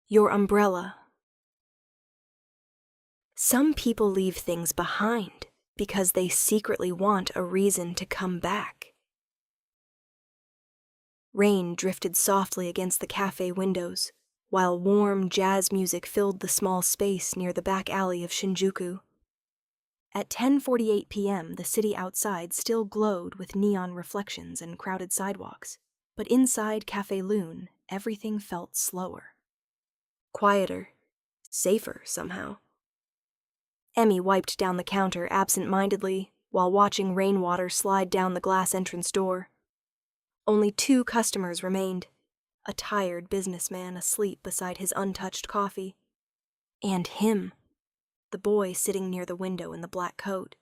Your umbrella. Some people leave things behind because they secretly want a reason to come back. Rain drifted softly against the cafe windows, while warm jazz music filled the small space near the back alley of Shinjuku. At 10:48 p.m., the city outside still glowed with neon reflections and crowded sidewalks, but inside Café Loon, everything felt slower. Quieter. Safer, somehow. Emmy wiped down the counter absent-mindedly while watching rainwater slide down the glass entrance door. Only 2 customers remained, a tired businessman asleep beside his untouched coffee, and him, the boy sitting near the window in the black coat.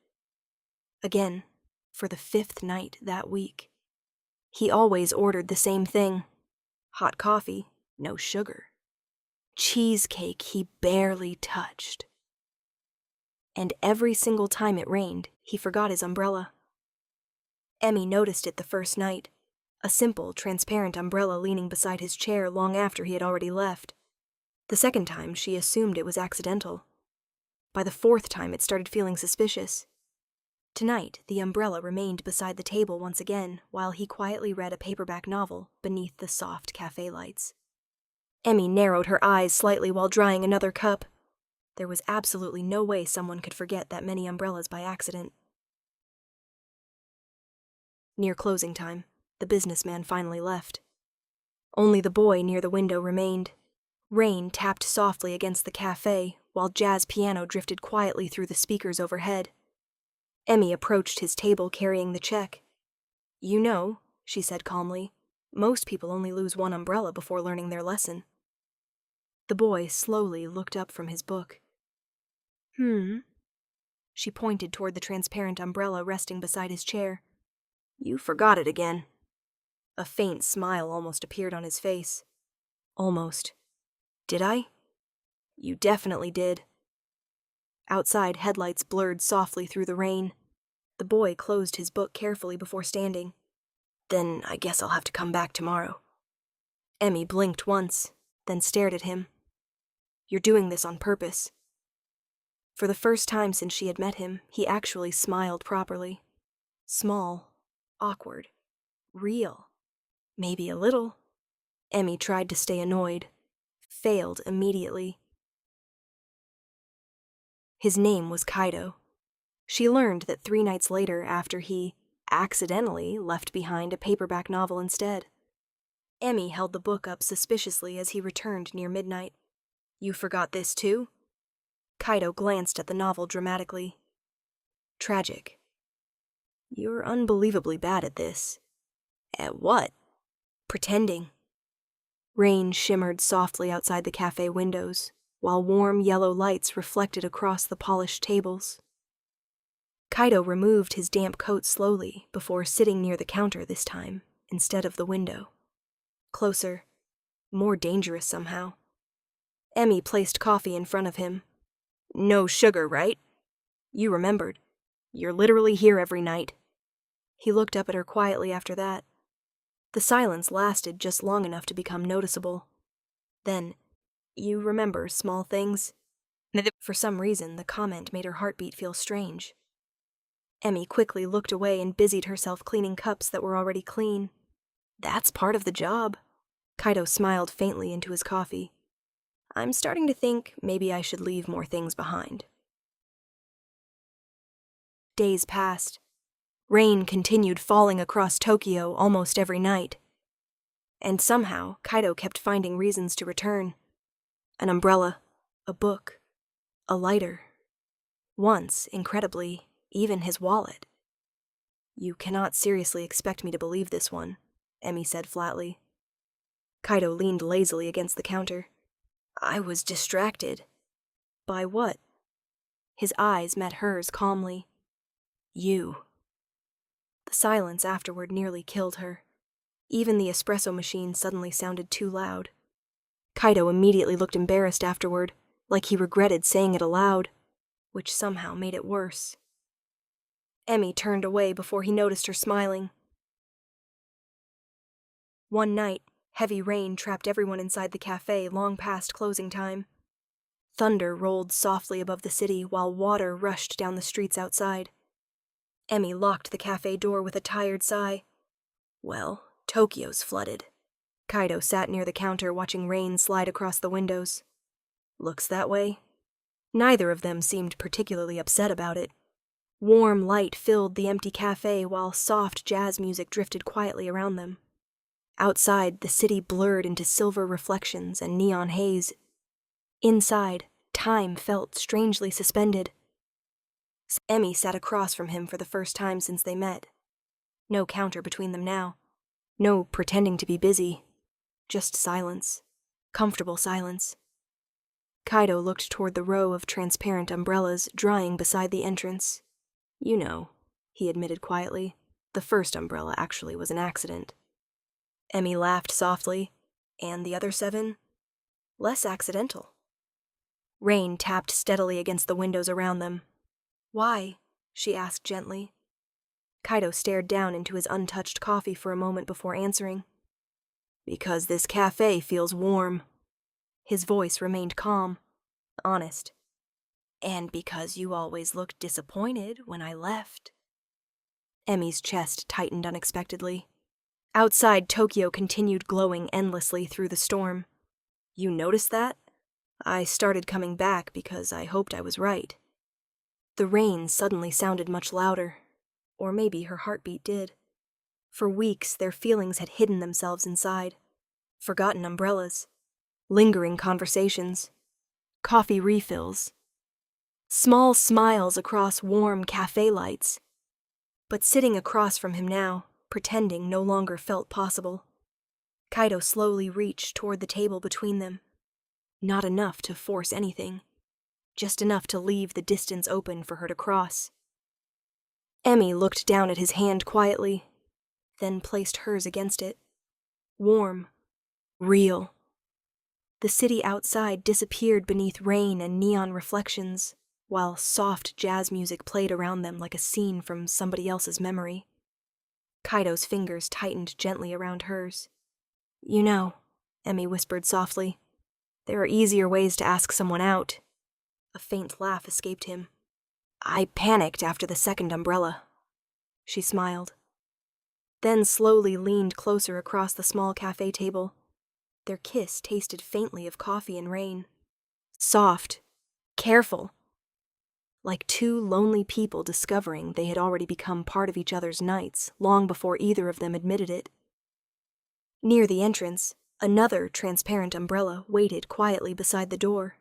Again, for the 5th night that week. He always ordered the same thing. Hot coffee, no sugar. Cheesecake he barely touched. And every single time it rained, he forgot his umbrella. Emmy noticed it the first night, a simple, transparent umbrella leaning beside his chair long after he had already left. The second time, she assumed it was accidental. By the 4th time, it started feeling suspicious. Tonight, the umbrella remained beside the table once again, while he quietly read a paperback novel beneath the soft cafe lights. Emmy narrowed her eyes slightly while drying another cup. There was absolutely no way someone could forget that many umbrellas by accident. Near closing time, the businessman finally left. Only the boy near the window remained. Rain tapped softly against the cafe, while jazz piano drifted quietly through the speakers overhead. Emmy approached his table carrying the check. "You know," she said calmly, "most people only lose one umbrella before learning their lesson." The boy slowly looked up from his book. She pointed toward the transparent umbrella resting beside his chair. "You forgot it again." A faint smile almost appeared on his face. "Almost. Did I?" "You definitely did." Outside, headlights blurred softly through the rain. The boy closed his book carefully before standing. "Then I guess I'll have to come back tomorrow." Emmy blinked once, then stared at him. "You're doing this on purpose." For the first time since she had met him, he actually smiled properly. Small, awkward, real. Maybe a little. Emmy tried to stay annoyed. Failed immediately. His name was Kaido. She learned that 3 nights later, after he accidentally left behind a paperback novel instead. Emmy held the book up suspiciously as he returned near midnight. "You forgot this too?" Kaido glanced at the novel dramatically. "Tragic." "You're unbelievably bad at this." "At what?" "Pretending." Rain shimmered softly outside the cafe windows, while warm yellow lights reflected across the polished tables. Kaido removed his damp coat slowly before sitting near the counter this time, instead of the window. Closer. More dangerous somehow. Emmy placed coffee in front of him. "No sugar, right? You remembered. You're literally here every night." He looked up at her quietly after that. The silence lasted just long enough to become noticeable. Then, "You remember small things?" For some reason, the comment made her heartbeat feel strange. Emmy quickly looked away and busied herself cleaning cups that were already clean. "That's part of the job." Kaido smiled faintly into his coffee. "I'm starting to think maybe I should leave more things behind." Days passed. Rain continued falling across Tokyo almost every night. And somehow, Kaido kept finding reasons to return. An umbrella, a book, a lighter. Once, incredibly, even his wallet. "You cannot seriously expect me to believe this one," Emmy said flatly. Kaido leaned lazily against the counter. "I was distracted." "By what?" His eyes met hers calmly. "You." The silence afterward nearly killed her. Even the espresso machine suddenly sounded too loud. Kaido immediately looked embarrassed afterward, like he regretted saying it aloud, which somehow made it worse. Emmy turned away before he noticed her smiling. One night, Heavy rain trapped everyone inside the cafe long past closing time. Thunder rolled softly above the city while water rushed down the streets outside. Emmy locked the cafe door with a tired sigh. Well, Tokyo's flooded. Kaido sat near the counter watching rain slide across the windows. Looks that way. Neither of them seemed particularly upset about it. Warm light filled the empty cafe while soft jazz music drifted quietly around them. Outside, the city blurred into silver reflections and neon haze. Inside, time felt strangely suspended. Emmy sat across from him for the first time since they met. No counter between them now. No pretending to be busy. Just silence. Comfortable silence. Kaido looked toward the row of transparent umbrellas drying beside the entrance. You know, he admitted quietly. The first umbrella actually was an accident. Emmy laughed softly. And the other 7? Less accidental. Rain tapped steadily against the windows around them. Why? She asked gently. Kaido stared down into his untouched coffee for a moment before answering. Because this cafe feels warm. His voice remained calm, honest. And because you always looked disappointed when I left. Emmy's chest tightened unexpectedly. Outside, Tokyo continued glowing endlessly through the storm. You noticed that? I started coming back because I hoped I was right. The rain suddenly sounded much louder. Or maybe her heartbeat did. For weeks, their feelings had hidden themselves inside. Forgotten umbrellas. Lingering conversations. Coffee refills. Small smiles across warm cafe lights. But sitting across from him now, pretending no longer felt possible. Kaido slowly reached toward the table between them. Not enough to force anything. Just enough to leave the distance open for her to cross. Emmy looked down at his hand quietly, then placed hers against it. Warm. Real. The city outside disappeared beneath rain and neon reflections, while soft jazz music played around them like a scene from somebody else's memory. Kaido's fingers tightened gently around hers. You know, Emmy whispered softly, there are easier ways to ask someone out. A faint laugh escaped him. I panicked after the second umbrella. She smiled. Then slowly leaned closer across the small cafe table. Their kiss tasted faintly of coffee and rain. Soft. Careful. Like two lonely people discovering they had already become part of each other's nights long before either of them admitted it. Near the entrance, another transparent umbrella waited quietly beside the door.